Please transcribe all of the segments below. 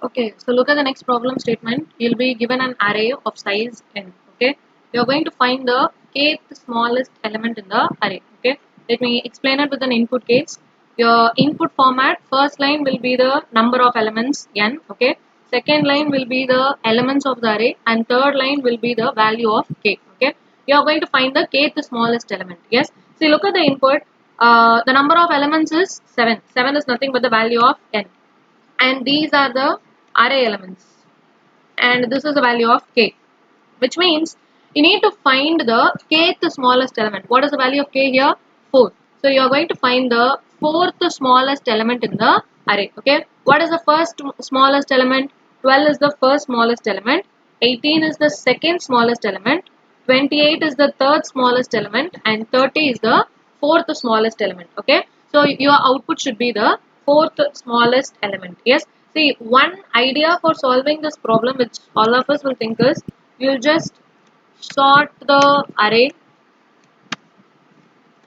Okay, so look at the next problem statement. You'll be given an array of size n. Okay, you're going to find the kth smallest element in the array. Okay, let me explain it with an input case. Your input format, first line will be the number of elements n. Okay, second line will be the elements of the array, and third line will be the value of k. Okay, you are going to find the kth smallest element. Yes, see, look at the input. The number of elements is 7. 7 is nothing but the value of n, and these are the array elements, and this is the value of k, which means you need to find the kth smallest element. What is the value of k here? 4. So you are going to find the fourth smallest element in the array. Okay, what is the first smallest element? 12 is the first smallest element, 18 is the second smallest element, 28 is the third smallest element, and 30 is the fourth smallest element. Okay, so your output should be the fourth smallest element. Yes, see, one idea for solving this problem which all of us will think is, you'll just sort the array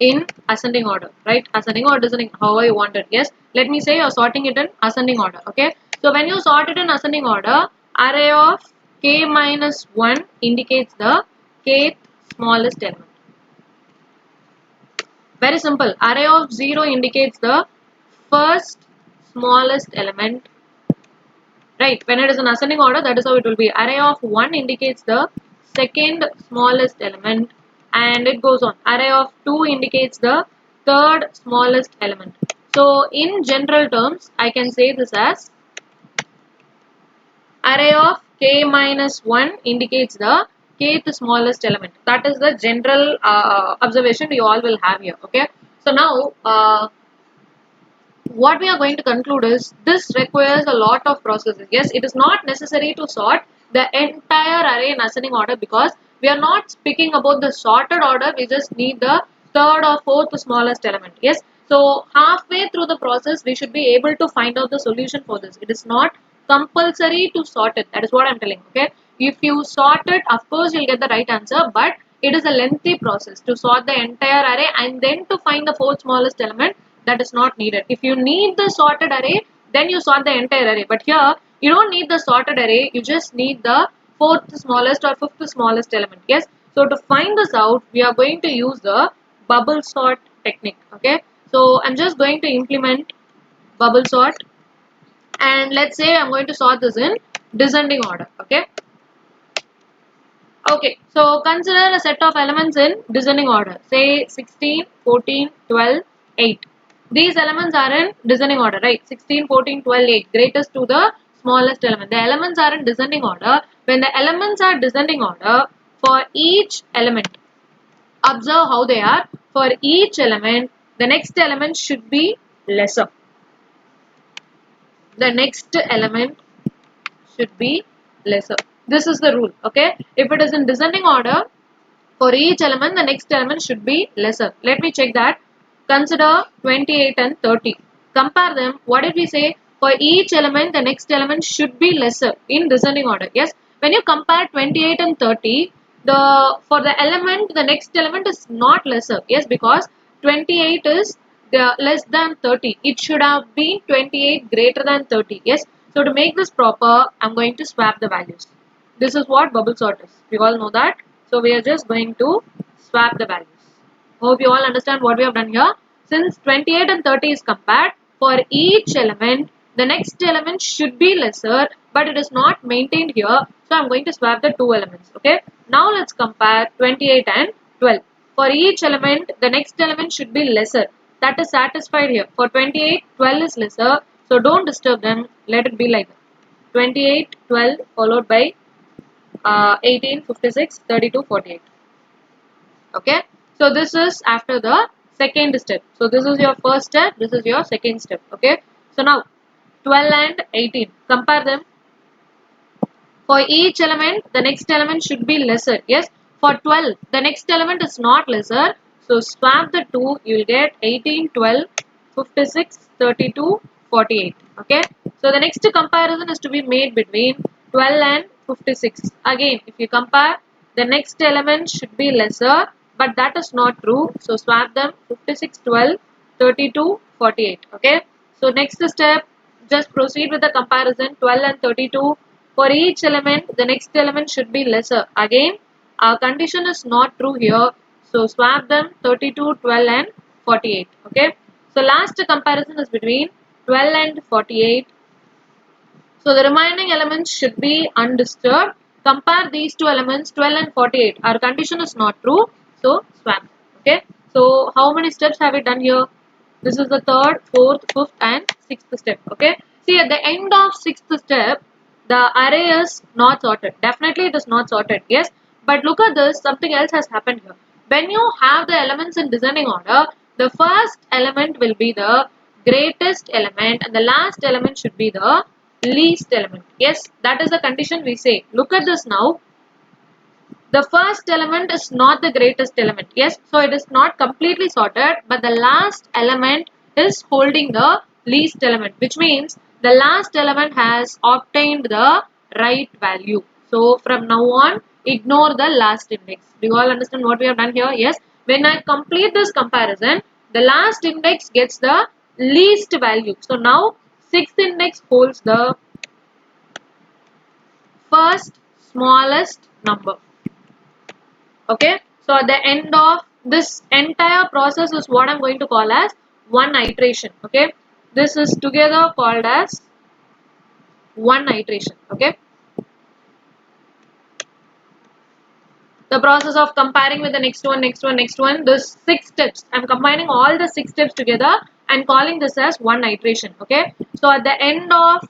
in ascending order, right? Ascending or descending, however you want it. Yes, let me say you're sorting it in ascending order. Okay, so when you sort it in ascending order, array of k minus 1 indicates the kth smallest element. Very simple. Array of 0 indicates the first smallest element, right? When it is in ascending order, that is how it will be. Array of 1 indicates the second smallest element, and it goes on. Array of 2 indicates the third smallest element. So in general terms, I can say this as array of k minus 1 indicates the kth smallest element. That is the general observation you all will have here. Okay, so now what we are going to conclude is, this requires a lot of processes. Yes, it is not necessary to sort the entire array in ascending order, because we are not speaking about the sorted order. We just need the third or fourth smallest element. Yes, so halfway through the process we should be able to find out the solution for this. It is not compulsory to sort it. That is what I'm telling. Okay, if you sort it, of course you'll get the right answer, but it is a lengthy process to sort the entire array and then to find the fourth smallest element. That is not needed. If you need the sorted array, then you sort the entire array. But here, you don't need the sorted array. You just need the fourth smallest or fifth smallest element. Yes. So to find this out, we are going to use the bubble sort technique. Okay. So I'm just going to implement bubble sort, and let's say I'm going to sort this in descending order. Okay. Okay, so consider a set of elements in descending order. Say 16, 14, 12, 8. These elements are in descending order, right? 16, 14, 12, 8. Greatest to the smallest element. The elements are in descending order. When the elements are descending order, for each element, observe how they are. For each element, the next element should be lesser. The next element should be lesser. This is the rule. Okay, if it is in descending order, for each element, the next element should be lesser. Let me check that. Consider 28 and 30. Compare them. What did we say? For each element, the next element should be lesser in descending order. Yes. When you compare 28 and 30, for the element, the next element is not lesser. Yes, because 28 is less than 30. It should have been 28 greater than 30. Yes. So to make this proper, I'm going to swap the values. This is what bubble sort is. We all know that. So we are just going to swap the values. Hope you all understand what we have done here. Since 28 and 30 is compared, for each element, the next element should be lesser, but it is not maintained here. So I'm going to swap the two elements. Okay. Now let's compare 28 and 12. For each element, the next element should be lesser. That is satisfied here. For 28, 12 is lesser. So don't disturb them. Let it be like that. 28, 12 followed by 18, 56, 32, 48. Okay, so this is after the second step. So this is your first step, this is your second step. Okay, so now 12 and 18, compare them. For each element, the next element should be lesser. Yes, for 12, the next element is not lesser. So swap the two, you will get 18, 12, 56, 32, 48. Okay, so the next comparison is to be made between 12 and 56. Again, if you compare, the next element should be lesser, but that is not true. So swap them, 56, 12, 32, 48. Okay, so next step, Just proceed with the comparison 12 and 32. For each element, the next element should be lesser. Again, our condition is not true here. So swap them 32, 12 and 48. Okay. So last comparison is between 12 and 48. So the remaining elements should be undisturbed. Compare these two elements 12 and 48. Our condition is not true. So swap. Okay. So how many steps have we done here? This is the third, fourth, fifth and sixth step. Okay. See, at the end of sixth step, the array is not sorted. Definitely it is not sorted. Yes. But look at this. Something else has happened here. When you have the elements in descending order, the first element will be the greatest element and the last element should be the least element. Yes, that is the condition we say. Look at this now. The first element is not the greatest element. Yes, so it is not completely sorted, but the last element is holding the least element, which means the last element has obtained the right value. So from now on, ignore the last index. Do you all understand what we have done here? Yes, when I complete this comparison, the last index gets the least value. So now sixth index holds the first smallest number. Okay, so at the end of this entire process is what I'm going to call as one iteration. Okay, this is together called as one iteration. Okay, the process of comparing with the next one, next one, next one, this 6 steps. I'm combining all the 6 steps together and calling this as one iteration. Okay, so at the end of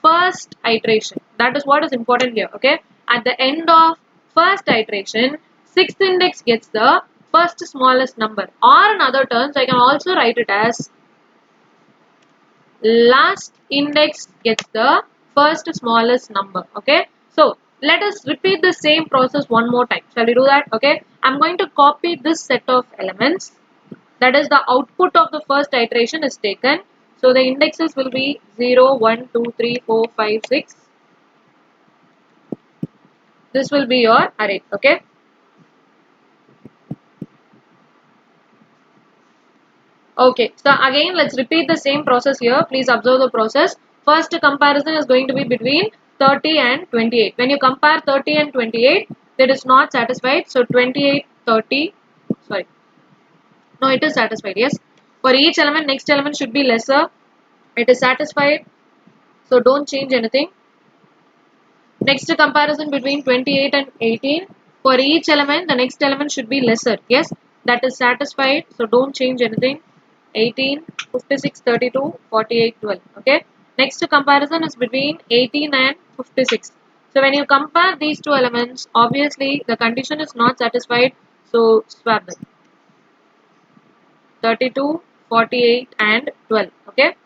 first iteration, that is what is important here. Okay, at the end of first iteration, sixth index gets the first smallest number, or in other terms I can also write it as last index gets the first smallest number. Okay, so let us repeat the same process one more time. Shall we do that? Okay, I'm going to copy this set of elements, that is the output of the first iteration is taken. So the indexes will be 0, 1, 2, 3, 4, 5, 6. This will be your array. Okay. Okay. So again, let's repeat the same process here. Please observe the process. First comparison is going to be between 30 and 28. When you compare 30 and 28, that is not satisfied. So 28, 30. Sorry. No, it is satisfied. Yes. For each element, next element should be lesser. It is satisfied. So don't change anything. Next comparison between 28 and 18. For each element, the next element should be lesser. Yes, that is satisfied. So don't change anything. 18, 56, 32, 48, 12. Okay. Next comparison is between 18 and 56. So when you compare these two elements, obviously the condition is not satisfied. So swap them. 32, 48 and 12. Okay.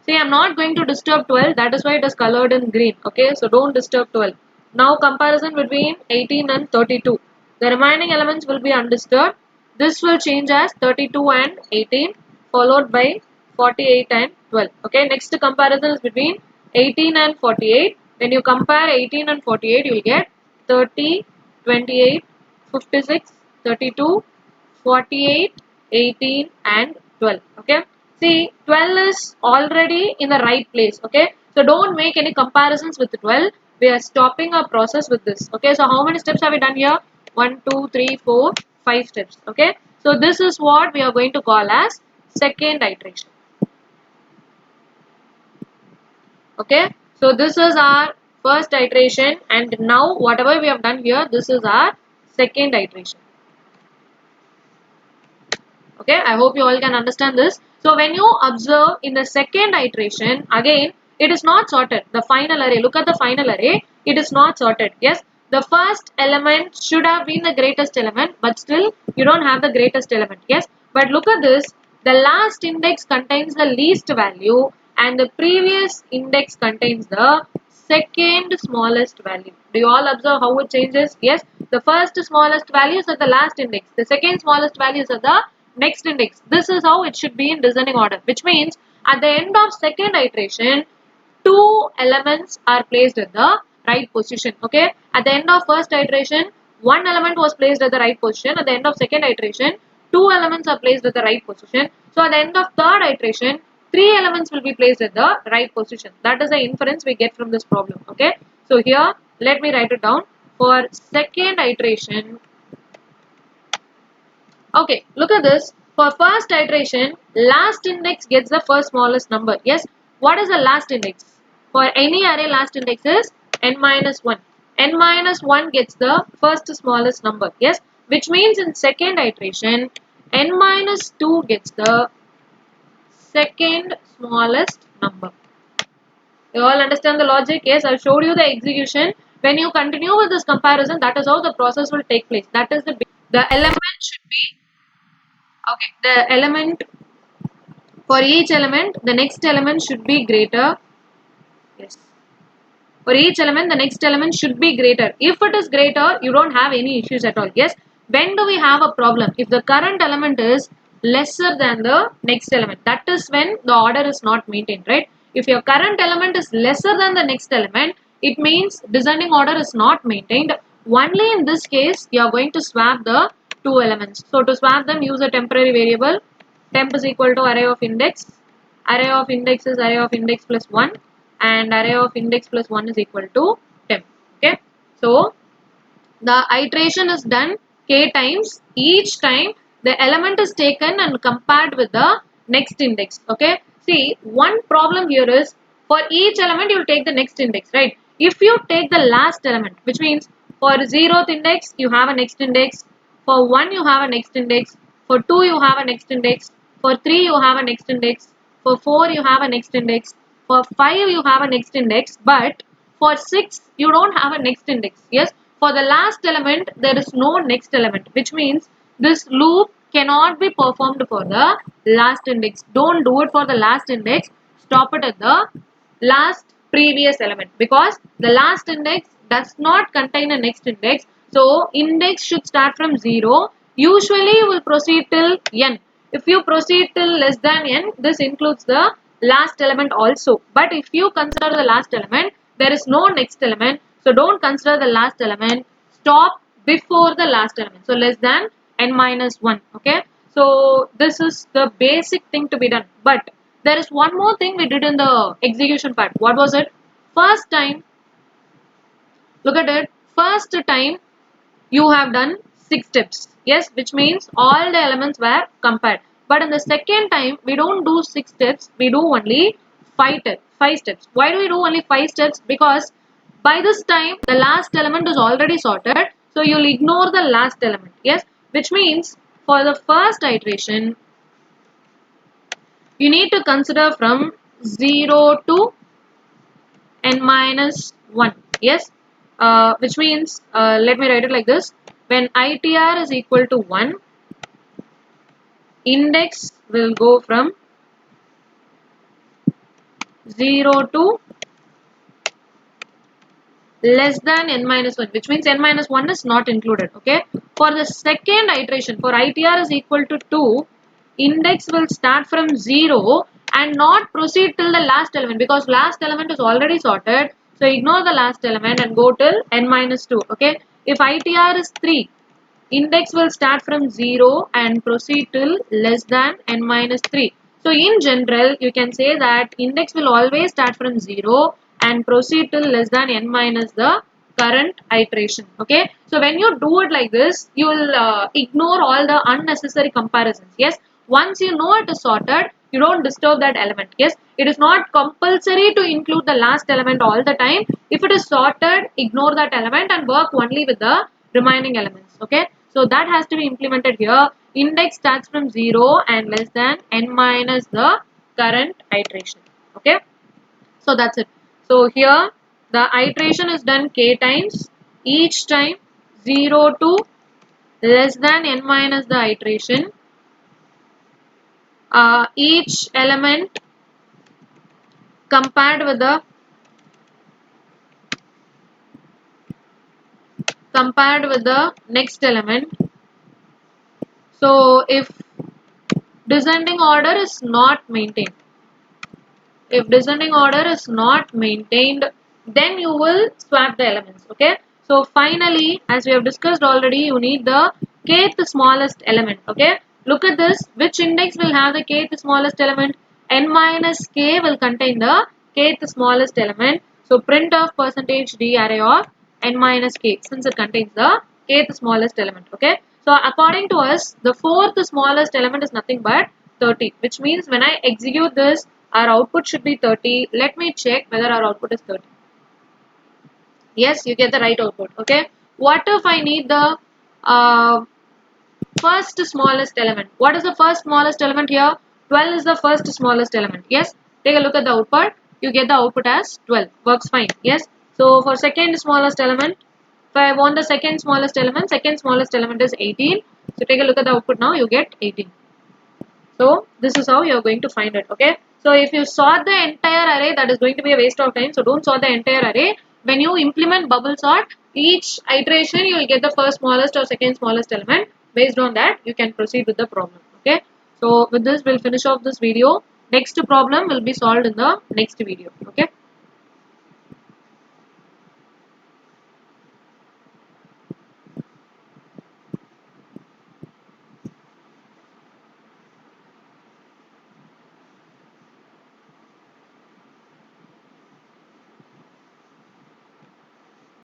See, I'm not going to disturb 12. That is why it is colored in green. Okay, so don't disturb 12. Now comparison between 18 and 32. The remaining elements will be undisturbed. This will change as 32 and 18 followed by 48 and 12. Okay, next comparison is between 18 and 48. When you compare 18 and 48, you will get 30, 28, 56, 32, 48, 18 and 12. Okay. See, 12 is already in the right place. Okay. So don't make any comparisons with 12. We are stopping our process with this. Okay. So how many steps have we done here? 1, 2, 3, 4, 5 steps. Okay. So this is what we are going to call as second iteration. Okay. So this is our first iteration, and now whatever we have done here, this is our second iteration. Okay, I hope you all can understand this. So when you observe in the second iteration, again, it is not sorted. The final array, look at the final array, it is not sorted. Yes, the first element should have been the greatest element, but still you don't have the greatest element. Yes, but look at this, the last index contains the least value and the previous index contains the second smallest value. Do you all observe how it changes? Yes, the first smallest value is at the last index. The second smallest value is at the next index. This is how it should be in descending order, which means at the end of second iteration, two elements are placed at the right position. Okay, at the end of first iteration, one element was placed at the right position. At the end of second iteration, 2 elements are placed at the right position. So at the end of third iteration, 3 elements will be placed at the right position. That is the inference we get from this problem. Okay. So here, let me write it down. For second iteration, okay, look at this. For first iteration, last index gets the first smallest number. Yes, what is the last index? For any array, last index is n minus 1. N minus 1 gets the first smallest number. Yes, which means in second iteration, n minus 2 gets the second smallest number. You all understand the logic? Yes, I've showed you the execution. When you continue with this comparison, that is how the process will take place. That is the element should be, okay, the element, for each element, the next element should be greater. Yes. For each element, the next element should be greater. If it is greater, you don't have any issues at all. Yes. When do we have a problem? If the current element is lesser than the next element, that is when the order is not maintained, right? If your current element is lesser than the next element, it means descending order is not maintained. Only in this case, you are going to swap the two elements. So to swap them, use a temporary variable. Temp is equal to array of index. Array of index is array of index plus 1, and array of index plus 1 is equal to temp. Okay. So the iteration is done k times. Each time the element is taken and compared with the next index. Okay. See, one problem here is for each element you will take the next index, right? If you take the last element, which means for 0th index you have a next index, for 1 you have a next index, for 2 you have a next index, for 3 you have a next index, for 4 you have a next index, for 5 you have a next index, but for 6 you don't have a next index. Yes, for the last element there is no next element, which means this loop cannot be performed for the last index. Don't do it for the last index. Stop it at the last previous element, because the last index does not contain a next index. So index should start from 0. Usually you will proceed till n. If you proceed till less than n, this includes the last element also. But if you consider the last element, there is no next element. So don't consider the last element. Stop before the last element. So less than n minus 1. Okay. So this is the basic thing to be done. But there is one more thing we did in the execution part. What was it? First time, look at it. First time you have done 6 steps. Yes, which means all the elements were compared. But in the second time, we don't do 6 steps. We do only 5 steps. Why do we do only 5 steps? Because by this time, the last element is already sorted. So you'll ignore the last element. Yes, which means for the first iteration, you need to consider from 0 to n minus 1. Yes, which means, let me write it like this. When ITR is equal to 1, index will go from 0 to less than n minus 1, which means n minus 1 is not included. Okay. For the second iteration, for ITR is equal to 2, index will start from 0 and not proceed till the last element, because last element is already sorted. So ignore the last element and go till n minus 2. Okay. If ITR is 3, index will start from 0 and proceed till less than n minus 3. So in general, you can say that index will always start from 0 and proceed till less than n minus the current iteration. Okay. So when you do it like this, you will ignore all the unnecessary comparisons. Yes. Once you know it is sorted, you don't disturb that element. Yes. It is not compulsory to include the last element all the time. If it is sorted, ignore that element and work only with the remaining elements. Okay. So that has to be implemented here. Index starts from 0 and less than n minus the current iteration. Okay. So that's it. So here the iteration is done k times. Each time 0 to less than n minus the iteration. Each element compared with the next element. So if descending order is not maintained, then you will swap the elements. Okay. So finally, as we have discussed already, you need the kth smallest element. Okay. Look at this. Which index will have the kth smallest element? N minus k will contain the kth smallest element. So print of percentage d array of n minus k, since it contains the kth smallest element. Okay. So according to us, the fourth smallest element is nothing but 30, which means when I execute this, our output should be 30. Let me check whether our output is 30. Yes, you get the right output. Okay. What if I need the first smallest element? What is the first smallest element here? 12 is the first smallest element. Yes. Take a look at the output. You get the output as 12. Works fine. Yes. So for second smallest element, if I want the second smallest element is 18. So take a look at the output now. You get 18. So this is how you are going to find it. Okay. So if you sort the entire array, that is going to be a waste of time. So don't sort the entire array. When you implement bubble sort, each iteration you will get the first smallest or second smallest element. Based on that, you can proceed with the problem. Okay. So with this, we'll finish off this video. Next problem will be solved in the next video. Okay.